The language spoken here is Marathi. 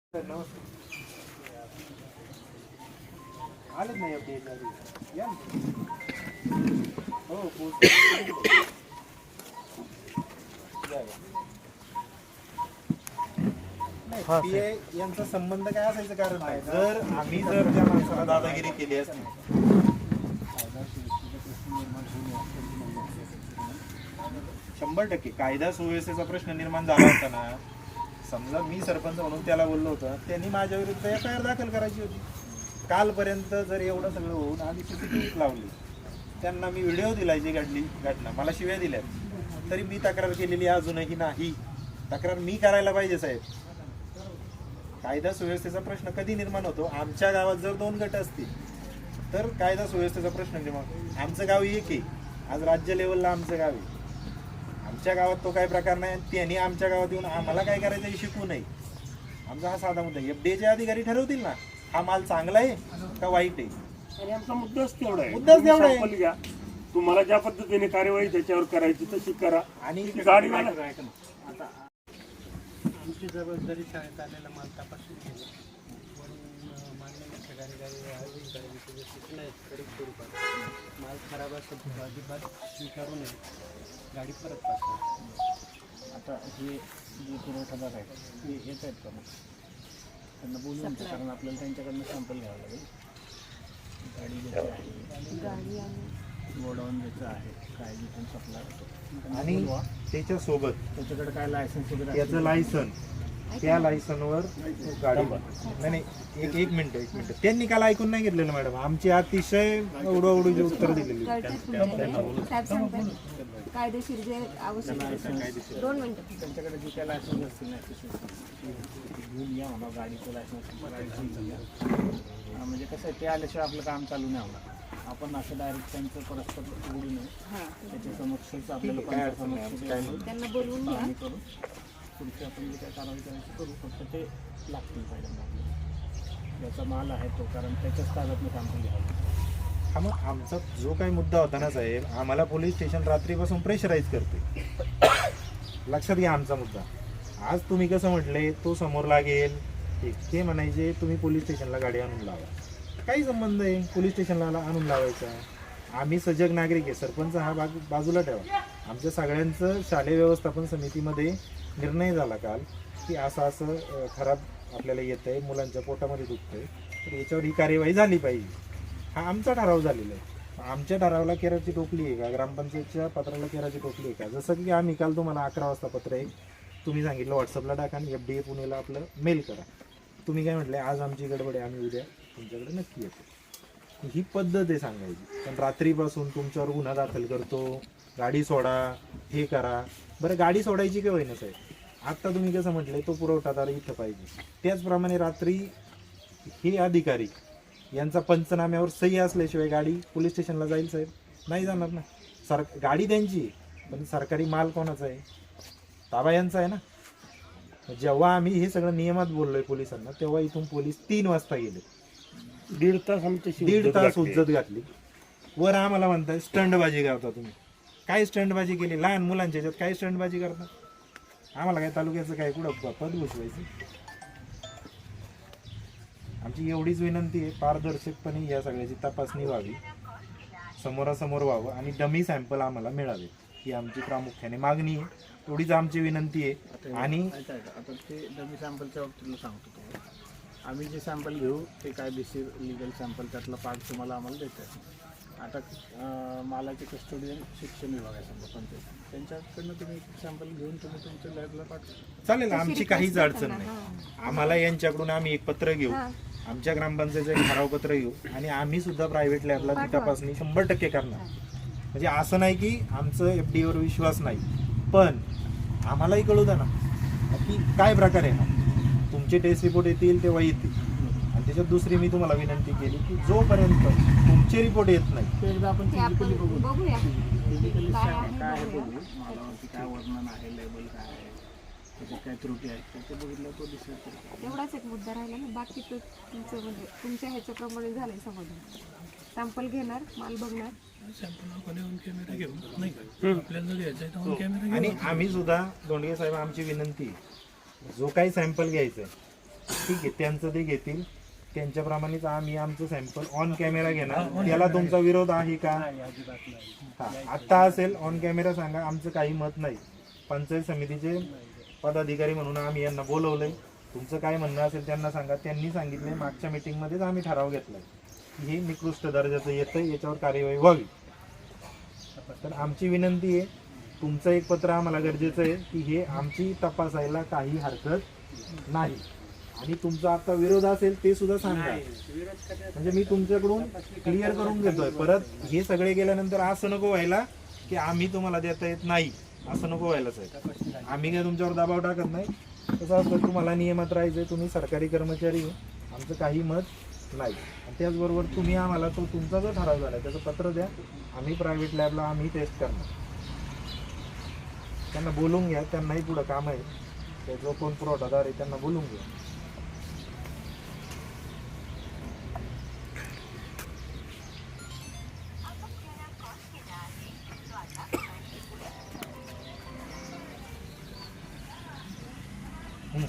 आलेच नाही अपडेट या हो पीए यांचा संबंध काय असायचं कारण नाही. जर आम्ही जर त्या माणसाला दादागिरी केली असती 100% कायदा सुव्यवस्थेचा प्रश्न निर्माण झाला होता ना. समजा मी सरपंच म्हणून त्याला बोललो होतं, त्यांनी माझ्या विरुद्ध FIR दाखल करायची होती. कालपर्यंत जर एवढं सगळं होऊन आम्ही CCTV लावली, त्यांना मी व्हिडिओ दिलाय जी घडली घटना, मला शिव्या दिल्यात, तरी मी तक्रार केलेली अजूनही नाही. तक्रार मी करायला पाहिजे साहेब. कायदा सुव्यवस्थेचा प्रश्न कधी निर्माण होतो? आमच्या गावात जर 2 गट असतील तर कायदा सुव्यवस्थेचा प्रश्न निर्माण. आमचं गाव एक आहे, आज राज्य लेवलला आमचं गाव आहे. आमच्या गावात तो काही प्रकार नाही. त्यांनी आमच्या गावात येऊन आम्हाला काय करायचं हे शिकवू नये. आमचा हा साधा मुद्दा. FDAचे अधिकारी ठरवतील ना हा माल चांगला आहे का वाईट आहे. आणि आमचा मुद्दाच तेवढा आहे. मुद्दाच तेवढा आहे. घ्या, तुम्हाला ज्या पद्धतीने कार्यवाही त्याच्यावर करायची तशी करा. आणि गाडीवाला आता आमची जबाबदारी शाळेत आलेला माल तपासून घेणं, म्हणून मान्य मुख्य कार्यकारी अधिकाऱ्यांची सूचना आहेत कडक स्वरूपात माल खराब असेल तर अजिबात स्वीकारू नये, गाडी परत पाठवा. आता हे जे पुरवठादार आहेत ते येत आहेत का? मग त्यांना बोलून घ्या, कारण आपल्याला त्यांच्याकडनं सॅम्पल घ्यावं लागेल. गाडी ज्याची आहे, गोडाऊन ज्याचं आहे, काय जिथून सप्लाय होतो, आणि त्याच्यासोबत त्याच्याकडे काय लायसन्स वगैरे त्याचं लायसन, त्या लायसनवर गाडी नाही. एक मिनिट त्यांनी काल ऐकून नाही घेतलेलं मॅडम. आमची अतिशय उडवाउडीची उत्तर दिलेली. कायदेशीर जे आवश्यक 2 मिनिटं त्यांच्याकडे जे काय लायसन्स असतील ना घेऊन या म्हणा. गाडीचं लायसन्स म्हणजे कसं आहे, ते आल्याशिवाय आपलं काम चालू नाही होणार. आपण असं डायरेक्ट त्यांचं परस्पर बोलू नये. त्याच्या समक्षच आपल्याला त्यांना बोलवून घ्या. करू पुढची आपण जे काय कारवाई करायची करू. फक्त ते लागतील पहिल्यांदा आपल्याला ज्याचा माल आहे तो, कारण त्याच्याच कागदनं सॅम्पल घ्यावं. हा, मग आमचा जो काही मुद्दा होता ना साहेब, आम्हाला पोलीस स्टेशन रात्रीपासून प्रेशराईज करते. लक्षात घ्या आमचा मुद्दा. आज तुम्ही कसं म्हटले तो समोर लागेल ते म्हणायचे तुम्ही पोलीस स्टेशनला गाडी आणून लावा. काही संबंध आहे पोलीस स्टेशनला आणून लावायचा? आम्ही सजग नागरिक आहे. सरपंच हा बाजूला ठेवा. आमच्या सगळ्यांचं शालेय व्यवस्थापन समितीमध्ये निर्णय झाला काल की असं खराब आपल्याला येत आहे, मुलांच्या पोटामध्ये दुखतंय, तर याच्यावर ही कार्यवाही झाली पाहिजे. हा आमचा ठराव झालेला आहे. आमच्या ठरावाला केराची टोपली आहे का? ग्रामपंचायतच्या पत्राला केराची टोपली आहे का? जसं की आम्ही काल तुम्हाला 11 वाजता पत्र आहे तुम्ही सांगितलं व्हॉट्सअपला टाका आणि FDA पुणेला आपलं मेल करा. तुम्ही काय म्हटले आज आमची गडबड आहे, आम्ही उद्या तुमच्याकडे नक्की येतो. ही पद्धत आहे सांगायची. पण रात्रीपासून तुमच्यावर गुन्हा दाखल करतो, गाडी सोडा, हे करा. बरं गाडी सोडायची केव्हा ना साहेब? आत्ता तुम्ही कसं म्हटलंय तो पुरवठादार इथं पाहिजे, त्याचप्रमाणे रात्री हे अधिकारी यांचा पंचनाम्यावर सही असल्याशिवाय गाडी पोलीस स्टेशनला जाईल साहेब? नाही जाणार ना. गाडी त्यांची, पण सरकारी माल कोणाचा आहे? ताबा यांचा आहे ना. जेव्हा आम्ही हे सगळं नियमात बोललोय पोलिसांना, तेव्हा इथून पोलीस 3 वाजता गेले. 1.5 तास आमच्याशी 1.5 तास उज्जत घातली. वर आम्हाला म्हणताय स्टंटबाजी करता तुम्ही. काय स्टंटबाजी केली? लहान मुलांच्या ह्याच्यात काय स्टंटबाजी करता? आम्हाला काय तालुक्याचं काय कुठं पद घुसवायचं? आमची एवढीच विनंती आहे, पारदर्शकपणे या सगळ्याची तपासणी व्हावी, समोरासमोर व्हावं आणि डमी सॅम्पल आम्हाला मिळावे ही आमची प्रामुख्याने मागणी आहे. एवढीच आमची विनंती आहे. आणि आता ते डमी सॅम्पलच्या बाबतीत सांगतो तुम्हाला, आम्ही जे सॅम्पल घेऊ ते कायदेशीर लिगल सॅम्पल, त्यातला पार्ट तुम्हाला आम्हाला देत आहे. आता मालाचे कस्टोडियन शिक्षण विभाग आहे समजा पंचायत, त्यांच्याकडनं तुम्ही सॅम्पल घेऊन तुम्ही तुमच्या लॅबला पाठवा. चालेल, आमची काहीच अडचण नाही. आम्हाला यांच्याकडून आम्ही एक पत्र घेऊ, आमच्या ग्रामपंचायतीचं एक ठराव पत्र घेऊ आणि आम्ही सुद्धा प्रायव्हेट लॅबला ती तपासणी 100% करणार. म्हणजे असं नाही की आमचं FDAवर विश्वास नाही, पण आम्हालाही कळू द्या ना की काय प्रकार आहे. तुमचे टेस्ट रिपोर्ट येतील तेव्हा येतील. आणि त्याच्यात दुसरी मी तुम्हाला विनंती केली की जोपर्यंत तुमचे रिपोर्ट येत नाही ते एकदा आपण फिजिकली बघूया फिजिकली काय आहे बघू, मालावरती काय वर्णन आहे, लेबल काय आहे, त्याच्यात काय त्रुटी आहेत ते बघितलं तो डिसाईड करतो. एवढाच एक मुद्दा राहिला ना. बाकी तर तुमचं म्हणजे तुमच्या ह्याच्याप्रमाणे झालंय समाधान. सॅम्पल घेणार, माल बघणार, आणि आम्ही सुद्धा दोंडगे साहेब आमची विनंती, जो काही सॅम्पल घ्यायचा आहे ठीक आहे, त्यांचं ते घेतील, त्यांच्याप्रमाणेच आम्ही आमचं सॅम्पल ऑन कॅमेरा घेणार. त्याला तुमचा विरोध आहे का? नाही, अजिबात नाही. हा, आत्ता असेल ऑन कॅमेरा सांगा, आमचं काही मत नाही. पंचायत समितीचे पदाधिकारी म्हणून आम्ही यांना बोलवलंय, तुमचं काय म्हणणं असेल त्यांना सांगा. त्यांनी सांगितलंय मागच्या मीटिंगमध्येच आम्ही ठराव घेतलाय की हे निकृष्ट दर्जाचं येतं, याच्यावर कार्यवाही व्हावी. तर आमची विनंती आहे, तुमचं एक पत्र आम्हाला गरजेचं आहे की हे आमची तपासायला काही हरकत नाही. आणि तुमचा आता विरोध असेल ते सुद्धा सांगा, म्हणजे मी तुमच्याकडून क्लिअर करून घेतोय. परत हे सगळे गेल्यानंतर असं नको व्हायला की आम्ही तुम्हाला देता येत नाही, असं नको व्हायला साहेब. आम्ही काय तुमच्यावर दबाव टाकत नाही. कसं असतं, तुम्हाला नियमात राहायचंय, तुम्ही सरकारी कर्मचारी आहे, आमचं काही मत नाही. आणि त्याचबरोबर तुम्ही आम्हाला तो तुमचा जो ठराव झाला त्याचं पत्र द्या, आम्ही प्रायव्हेट लॅबला आम्ही टेस्ट करणार. त्यांना बोलून घ्या, त्यांनाही पुढं काम आहे, ते जो कोण पुरवठादार आहे त्यांना बोलून घ्या. हं.